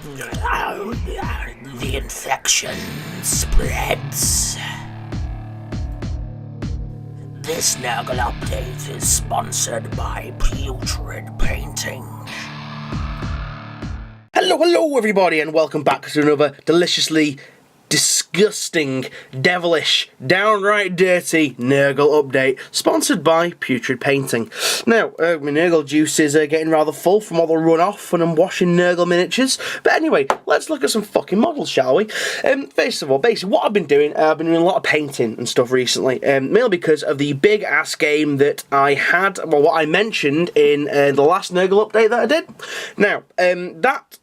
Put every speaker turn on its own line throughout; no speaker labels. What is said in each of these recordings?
The infection spreads. This Nurgle update is sponsored by Putrid Painting. Hello everybody, and welcome back to another deliciously disgusting, devilish, downright dirty Nurgle update, sponsored by Putrid Painting. Now, my Nurgle juice is getting rather full from all the runoff when I'm washing Nurgle miniatures. But anyway, let's look at some fucking models, shall we? First of all, basically what I've been doing a lot of painting and stuff recently, mainly because of the big ass game that I had, well, what I mentioned in the last Nurgle update that I did. Now, that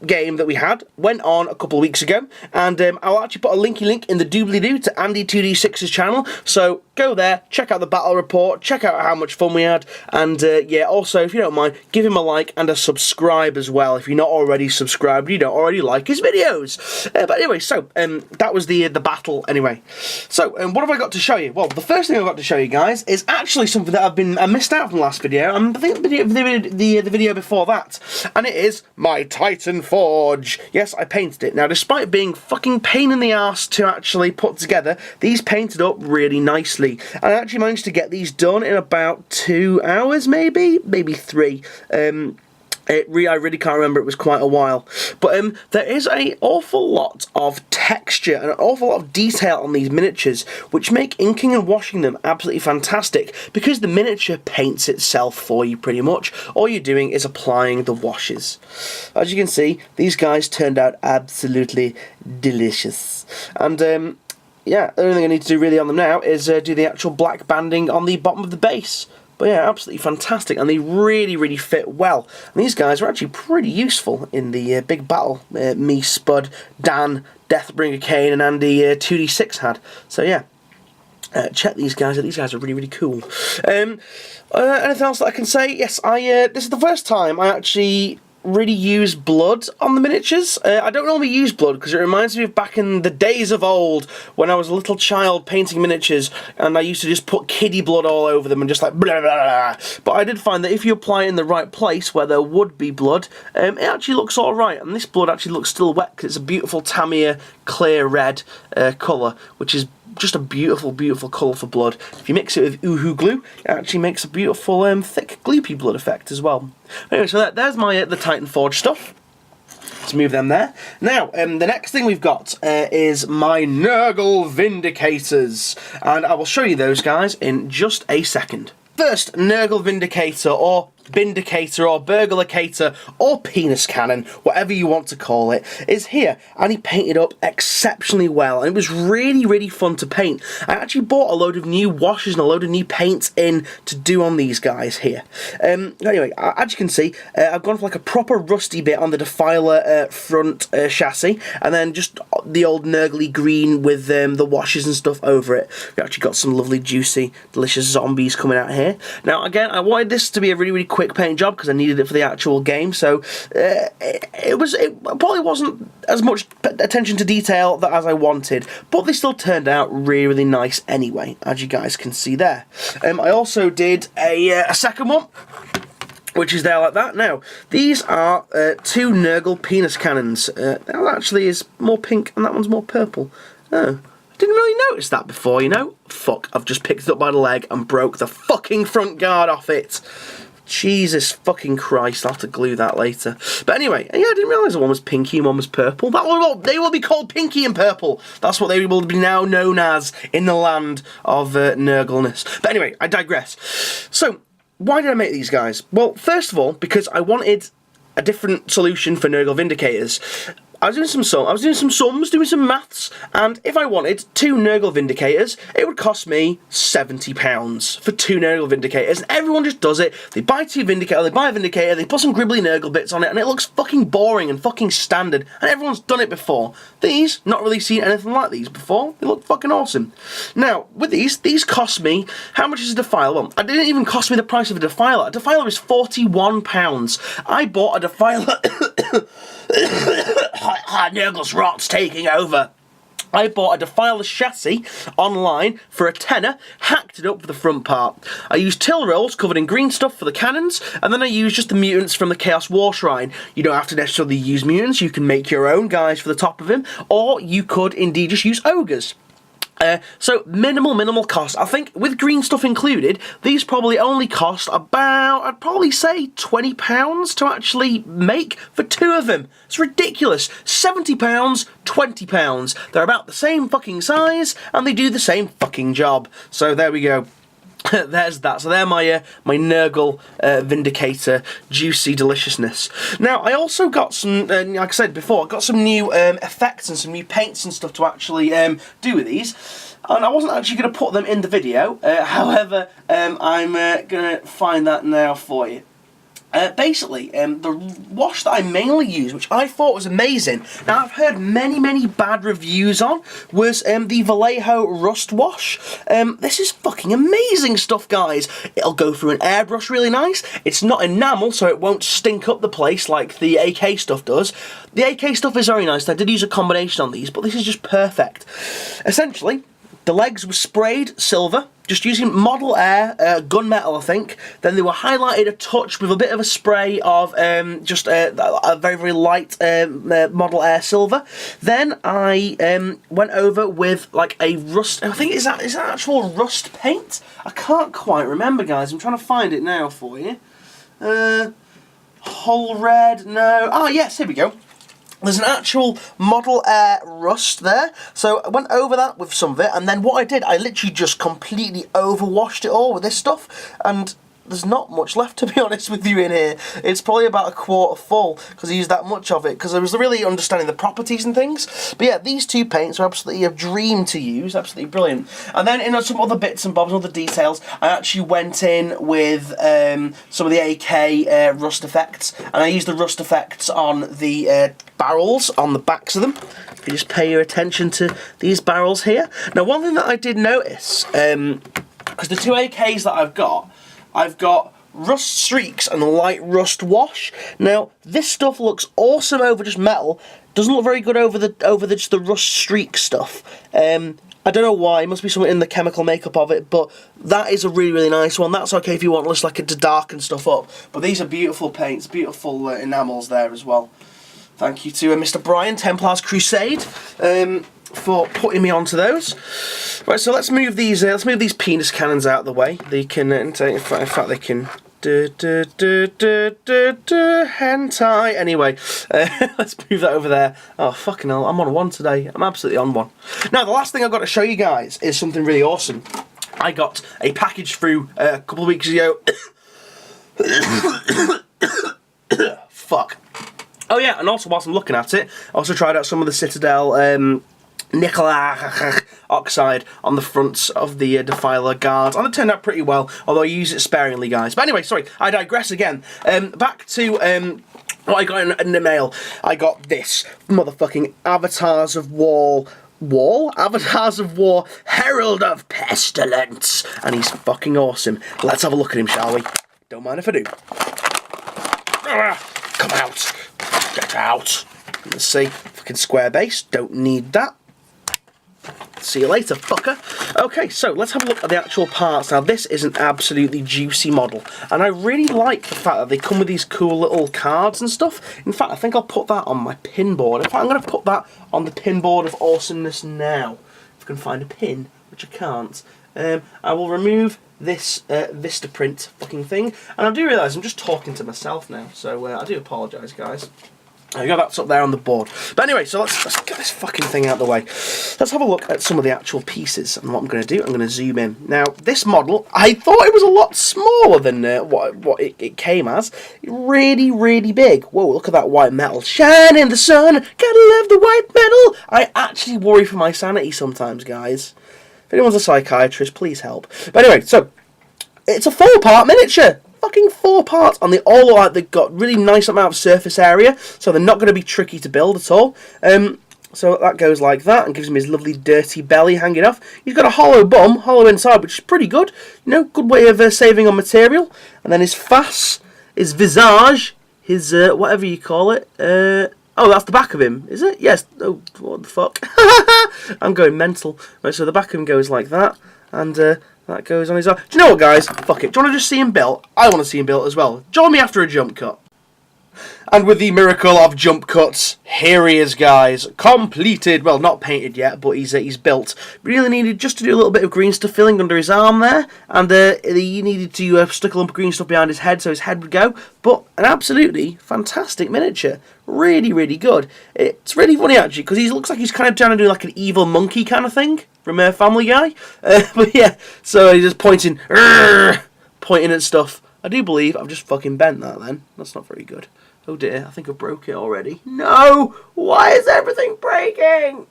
game that we had went on a couple of weeks ago, and I'll actually put a link in the doobly-doo to Andy2D6's channel, so go there, check out the battle report, check out how much fun we had, and yeah, also, if you don't mind, give him a like and a subscribe as well. If you're not already subscribed, you don't already like his videos. But anyway, so, that was the battle anyway. So, what have I got to show you? Well, the first thing I've got to show you guys is actually something that I missed out from the last video, and I think the video before that, and it is my Titan Forge. Yes, I painted it. Now, despite being fucking pain in the arse to actually put together, these painted up really nicely. And I actually managed to get these done in about 2 hours, maybe 3. I really can't remember, it was quite a while. But there is an awful lot of texture and an awful lot of detail on these miniatures, which make inking and washing them absolutely fantastic, because the miniature paints itself for you pretty much. All you're doing is applying the washes. As you can see, these guys turned out absolutely delicious. And yeah, the only thing I need to do really on them now is do the actual black banding on the bottom of the base. But yeah, absolutely fantastic, and they really fit well. And these guys are actually pretty useful in the big battle me, Spud, Dan, Deathbringer Kane, and Andy 2D6 had. So yeah, check these guys out. These guys are really cool. Anything else that I can say? Yes, this is the first time I actually really use blood on the miniatures. I don't normally use blood because it reminds me of back in the days of old when I was a little child painting miniatures, and I used to just put kiddie blood all over them and just like blah, blah, blah. But I did find that if you apply it in the right place where there would be blood, it actually looks alright, and this blood actually looks still wet because it's a beautiful Tamiya clear red colour, which is just a beautiful colour for blood. If you mix it with Uhu glue, it actually makes a beautiful thick gloopy blood effect as well. Anyway, so there's my the Titan Forge stuff. Let's move them there. Now, the next thing we've got is my Nergal Vindicators, and I will show you those guys in just a second. First, Nergal Vindicator, or Vindicator, or Burglarcator, or Penis Cannon, whatever you want to call it, is here, and he painted up exceptionally well, and it was really fun to paint. I actually bought a load of new washes and a load of new paints in to do on these guys here. Anyway, as you can see, I've gone for like a proper rusty bit on the Defiler front chassis, and then just the old Nurgly green with the washes and stuff over it. We actually got some lovely, juicy, delicious zombies coming out here. Now, again, I wanted this to be a really quick paint job because I needed it for the actual game, so it probably wasn't as much attention to detail as I wanted, but they still turned out really nice anyway, as you guys can see there. I also did a second one, which is there like that. Now, these are 2 Nergal penis cannons. That actually is more pink and that one's more purple. Oh, didn't really notice that before, you know. Fuck, I've just picked it up by the leg and broke the fucking front guard off it. Jesus fucking Christ, I'll have to glue that later. But anyway, yeah, I didn't realise one was pinky and one was purple. They will be called Pinky and Purple. That's what they will be now known as in the land of Nurgleness. But anyway, I digress. So, why did I make these guys? Well, first of all, because I wanted a different solution for Nergal Vindicators. I was doing some sums, doing some maths, and if I wanted 2 Nergal Vindicators, it would cost me £70 for 2 Nergal Vindicators, and everyone just does it. They buy 2 Vindicators, they buy a Vindicator, they put some gribbly Nurgle bits on it, and it looks fucking boring and fucking standard, and everyone's done it before. These, not really seen anything like these before. They look fucking awesome. Now, with these cost me, how much is a Defiler? Well, it didn't even cost me the price of a Defiler. A Defiler is £41. I bought a Defiler... Nurgle's rot's taking over. I bought a Defiler chassis online for a tenner, hacked it up for the front part. I used till rolls covered in green stuff for the cannons, and then I used just the mutants from the Chaos War Shrine. You don't have to necessarily use mutants, you can make your own guys for the top of him, or you could indeed just use ogres. So minimal cost. I think with green stuff included, these probably only cost about, I'd probably say £20 to actually make for 2 of them. It's ridiculous. £70, £20. They're about the same fucking size and they do the same fucking job. So there we go. There's that. So they're my my Nergal Vindicator juicy deliciousness. Now I also got some, like I said before, I got some new effects and some new paints and stuff to actually do with these. And I wasn't actually going to put them in the video. However, I'm going to find that now for you. Basically, the wash that I mainly use, which I thought was amazing, now I've heard many bad reviews on, was the Vallejo Rust Wash. This is fucking amazing stuff, guys. It'll go through an airbrush really nice. It's not enamel, so it won't stink up the place like the AK stuff does. The AK stuff is very nice. I did use a combination on these, but this is just perfect. Essentially, the legs were sprayed silver, just using Model Air gunmetal, I think. Then they were highlighted a touch with a bit of a spray of just a very light Model Air silver. Then I went over with like a rust. I think is that actual rust paint? I can't quite remember, guys. I'm trying to find it now for you. Hull red? No. Ah, yes. Here we go. There's an actual Model Air rust there, so I went over that with some of it, and then what I did, I literally just completely overwashed it all with this stuff, and there's not much left, to be honest with you, in here. It's probably about a quarter full, because I used that much of it, because I was really understanding the properties and things. But yeah, these two paints are absolutely a dream to use, absolutely brilliant. And then in some other bits and bobs, other details, I actually went in with some of the AK rust effects, and I used the rust effects on the barrels on the backs of them. If you just pay your attention to these barrels here. Now, one thing that I did notice, because the two AKs that I've got rust streaks and light rust wash. Now, this stuff looks awesome over just metal. Doesn't look very good over just the rust streak stuff. I don't know why. It must be something in the chemical makeup of it, but that is a really nice one. That's okay if you want just like it to darken stuff up. But these are beautiful paints, beautiful enamels there as well. Thank you to Mr. Brian, Templars Crusade, for putting me onto those. Right, so let's move these penis cannons out of the way. They can, in fact, they can hentai. Anyway, let's move that over there. Oh fucking hell, I'm on one today. I'm absolutely on one. Now, the last thing I've got to show you guys is something really awesome. I got a package through a couple of weeks ago. Fuck. Oh yeah, and also whilst I'm looking at it, I also tried out some of the Citadel nickel oxide on the fronts of the Defiler guards, and it turned out pretty well, although I use it sparingly, guys. But anyway, sorry, I digress again. Back to what I got in the mail. I got this motherfucking Avatars of War, Herald of Pestilence, and he's fucking awesome. Let's have a look at him, shall we? Don't mind if I do. Come out. Get out. Let's see. Fucking square base. Don't need that. See you later, fucker. Okay, so let's have a look at the actual parts. Now, this is an absolutely juicy model, and I really like the fact that they come with these cool little cards and stuff. In fact, I think I'll put that on my pin board. In fact, I'm going to put that on the pin board of awesomeness now. If I can find a pin, which I can't. I will remove this Vistaprint fucking thing, and I do realise I'm just talking to myself now, so I do apologise, guys. There you go, that's up there on the board. But anyway, so let's get this fucking thing out of the way. Let's have a look at some of the actual pieces, and what I'm going to do, I'm going to zoom in. Now, this model, I thought it was a lot smaller than what it came as. Really big. Whoa, look at that white metal. Shine in the sun, gotta love the white metal. I actually worry for my sanity sometimes, guys. If anyone's a psychiatrist, please help. But anyway, so, it's a 4-part miniature. Fucking 4 parts on the all like they've got really nice amount of surface area, so they're not going to be tricky to build at all. So that goes like that and gives him his lovely dirty belly hanging off. He's got a hollow bum, hollow inside, which is pretty good. You know, good way of saving on material. And then his face, his visage, his whatever you call it. Oh, that's the back of him, is it? Yes. Oh, what the fuck? I'm going mental. Right, so the back of him goes like that, and that goes on his arm. Do you know what, guys? Fuck it. Do you want to just see him built? I want to see him built as well. Join me after a jump cut. And with the miracle of jump cuts, here he is, guys. Completed. Well, not painted yet, but he's built. Really needed just to do a little bit of green stuff filling under his arm there. And he needed to stick a lump of green stuff behind his head so his head would go. But an absolutely fantastic miniature. Really, really good. It's really funny, actually, because he looks like he's kind of trying to do like an evil monkey kind of thing from Family Guy. But yeah, so he's just pointing at stuff. I do believe I've just fucking bent that then. That's not very good. Oh dear, I think I broke it already. No! Why is everything breaking?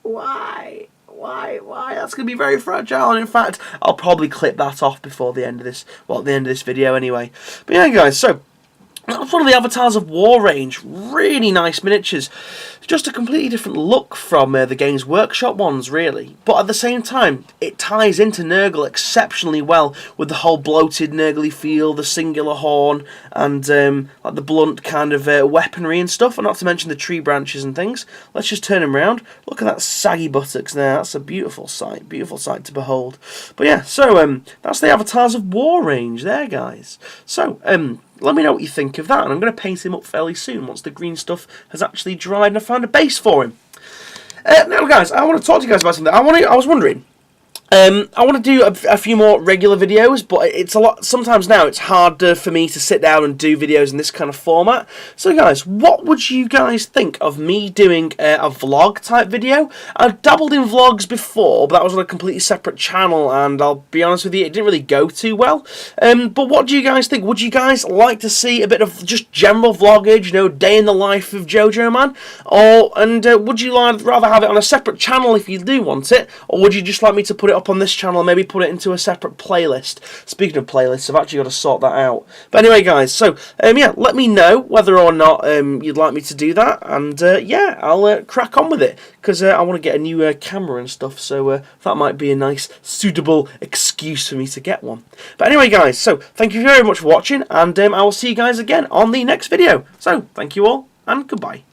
Why? That's going to be very fragile, and in fact, I'll probably clip that off before the end of this, well, at the end of this video anyway. But yeah, guys, so that's one of the Avatars of War range. Really nice miniatures. Just a completely different look from the Games Workshop ones, really. But at the same time, it ties into Nurgle exceptionally well with the whole bloated Nurgly feel, the singular horn, and like the blunt kind of weaponry and stuff, and not to mention the tree branches and things. Let's just turn him around. Look at that saggy buttocks there. That's a beautiful sight to behold. But yeah, so that's the Avatars of War range there, guys. So, let me know what you think of that, and I'm going to paint him up fairly soon once the green stuff has actually dried and I found a base for him. Now, guys, I want to talk to you guys about something. I was wondering. I want to do a few more regular videos, but it's a lot. Sometimes now it's harder for me to sit down and do videos in this kind of format. So, guys, what would you guys think of me doing a vlog type video? I've dabbled in vlogs before, but that was on a completely separate channel, and I'll be honest with you, it didn't really go too well. But what do you guys think? Would you guys like to see a bit of just general vloggage, you know, day in the life of Jojo Man, would you rather have it on a separate channel if you do want it, or would you just like me to put it up on this channel and maybe put it into a separate playlist? Speaking of playlists, I've actually got to sort that out. But anyway, guys, so yeah, let me know whether or not you'd like me to do that, and yeah, I'll crack on with it, because I want to get a new camera and stuff, so that might be a nice, suitable excuse for me to get one. But anyway, guys, so thank you very much for watching, and I will see you guys again on the next video. So, thank you all, and goodbye.